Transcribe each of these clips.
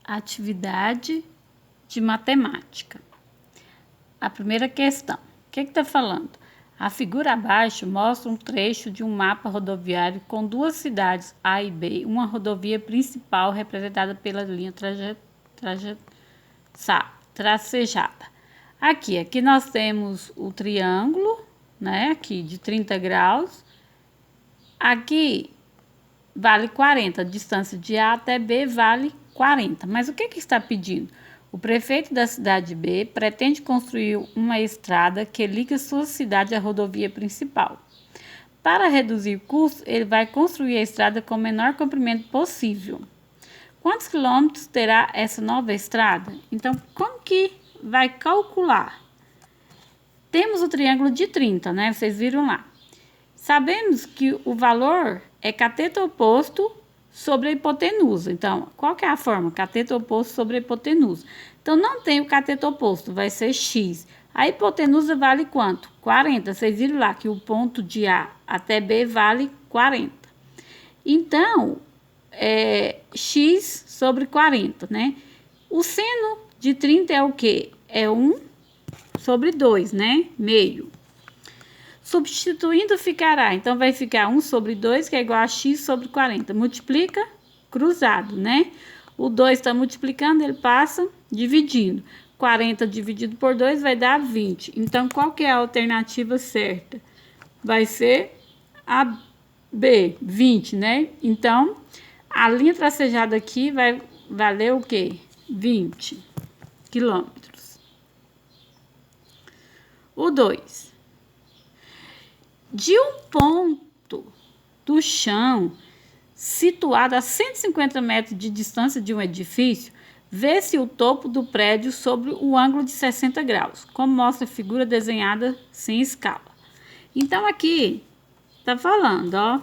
Atividade de matemática. A primeira questão. O que está falando? A figura abaixo mostra um trecho de um mapa rodoviário com duas cidades, A e B, uma rodovia principal representada pela linha tracejada. Aqui nós temos o triângulo, né? Aqui de 30 graus. Aqui vale 40, a distância de A até B vale 40. Mas o que está pedindo? O prefeito da cidade B pretende construir uma estrada que liga sua cidade à rodovia principal. Para reduzir custos, ele vai construir a estrada com o menor comprimento possível. Quantos quilômetros terá essa nova estrada? Então, como que vai calcular? Temos o triângulo de 30, né? Vocês viram lá. Sabemos que o valor é cateto oposto sobre a hipotenusa. Então, qual que é a forma? Cateto oposto sobre a hipotenusa. Então, não tem o cateto oposto, vai ser x. A hipotenusa vale quanto? 40. Vocês viram lá que o ponto de A até B vale 40. Então, x sobre 40, né? O seno de 30 é o quê? É 1 sobre 2, né? Meio. Substituindo ficará, então vai ficar 1 sobre 2, que é igual a x sobre 40. Multiplica, cruzado, né? O 2 está multiplicando, ele passa dividindo. 40 dividido por 2 vai dar 20. Então, qual que é a alternativa certa? Vai ser a B, 20, né? Então, a linha tracejada aqui vai valer o quê? 20 quilômetros. O 2. De um ponto do chão situado a 150 metros de distância de um edifício, vê-se o topo do prédio sobre o ângulo de 60 graus, como mostra a figura desenhada sem escala. Então, aqui está falando, ó,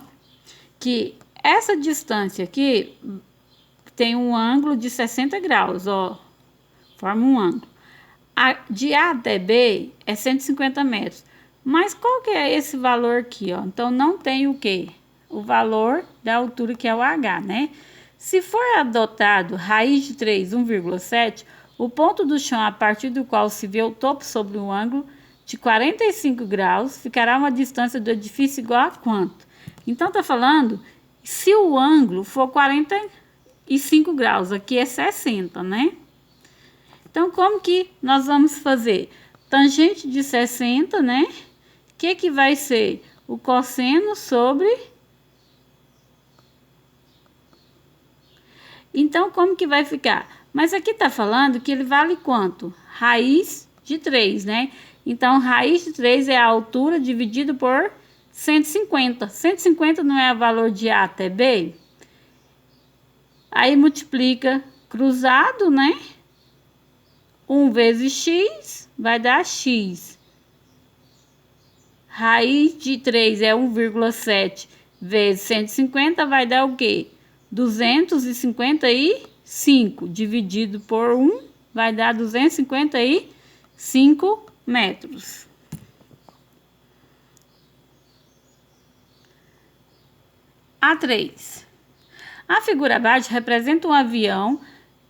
que essa distância aqui tem um ângulo de 60 graus, ó, forma um ângulo. De A até B é 150 metros. Mas qual que é esse valor aqui, ó? Então, não tem o quê? O valor da altura, que é o H, né? Se for adotado raiz de 3, 1,7, o ponto do chão a partir do qual se vê o topo sobre um ângulo de 45 graus, ficará uma distância do edifício igual a quanto? Então, tá falando, se o ângulo for 45 graus, aqui é 60, né? Então, como que nós vamos fazer? Tangente de 60, né? O que vai ser? O cosseno sobre... Então, como que vai ficar? Mas aqui tá falando que ele vale quanto? Raiz de 3, né? Então, raiz de 3 é a altura dividido por 150. 150 não é o valor de A até B? Aí, multiplica cruzado, né? 1 vezes x vai dar x. Raiz de 3 é 1,7 vezes 150 vai dar o quê? 255 dividido por 1 vai dar 255 metros. A3. A figura abaixo representa um avião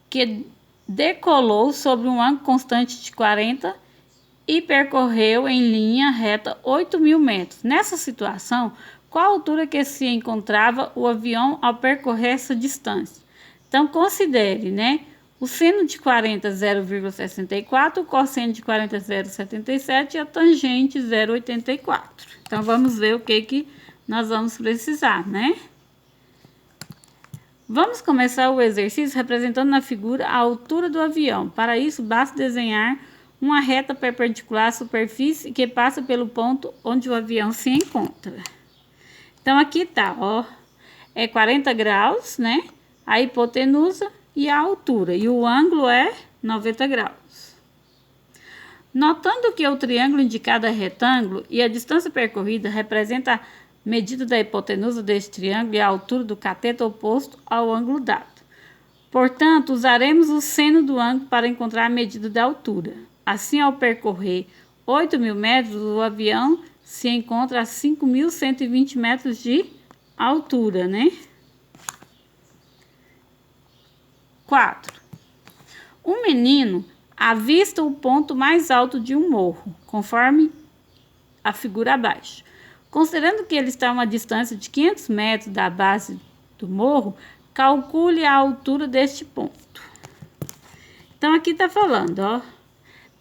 que decolou sobre um ângulo constante de 40 e percorreu em linha reta 8.000 metros. Nessa situação, qual a altura que se encontrava o avião ao percorrer essa distância? Então, considere, né? O seno de 40, 0,64, o cosseno de 40, 0,77 e a tangente, 0,84. Então, vamos ver o que nós vamos precisar, né? Vamos começar o exercício representando na figura a altura do avião. Para isso, basta desenhar uma reta perpendicular à superfície que passa pelo ponto onde o avião se encontra. Então, aqui tá, ó, é 40 graus, né? A hipotenusa e a altura. E o ângulo é 90 graus. Notando que o triângulo indicado é retângulo e a distância percorrida representa a medida da hipotenusa deste triângulo e a altura do cateto oposto ao ângulo dado. Portanto, usaremos o seno do ângulo para encontrar a medida da altura. Assim, ao percorrer 8.000 metros, o avião se encontra a 5.120 metros de altura, né? 4. Um menino avista o ponto mais alto de um morro, conforme a figura abaixo. Considerando que ele está a uma distância de 500 metros da base do morro, calcule a altura deste ponto. Então, aqui está falando, ó.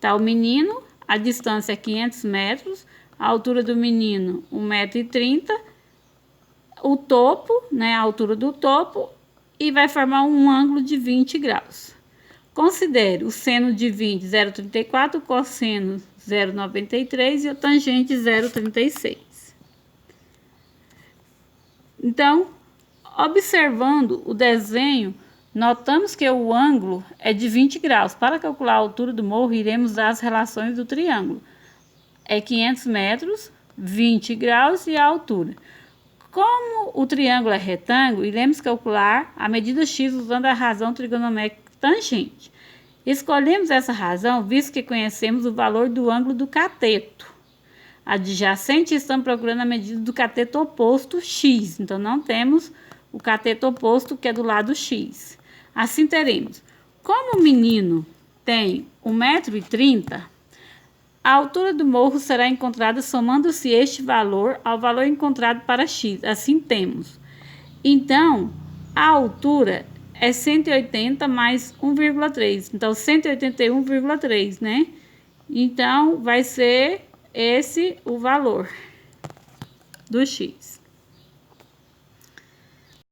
Tá o menino, a distância é 500 metros, a altura do menino 1,30 m, o topo, né, a altura do topo, e vai formar um ângulo de 20 graus. Considere o seno de 20, 0,34, o cosseno 0,93 e o tangente 0,36. Então, observando o desenho, notamos que o ângulo é de 20 graus. Para calcular a altura do morro, iremos usar as relações do triângulo. É 500 metros, 20 graus e a altura. Como o triângulo é retângulo, iremos calcular a medida x usando a razão trigonométrica tangente. Escolhemos essa razão visto que conhecemos o valor do ângulo do cateto adjacente e estamos procurando a medida do cateto oposto x. Então, não temos o cateto oposto, que é do lado x. Assim teremos, como o menino tem 1,30 m, a altura do morro será encontrada somando-se este valor ao valor encontrado para x. Assim temos. Então, a altura é 180 mais 1,3. Então, 181,3, né? Então, vai ser esse o valor do x.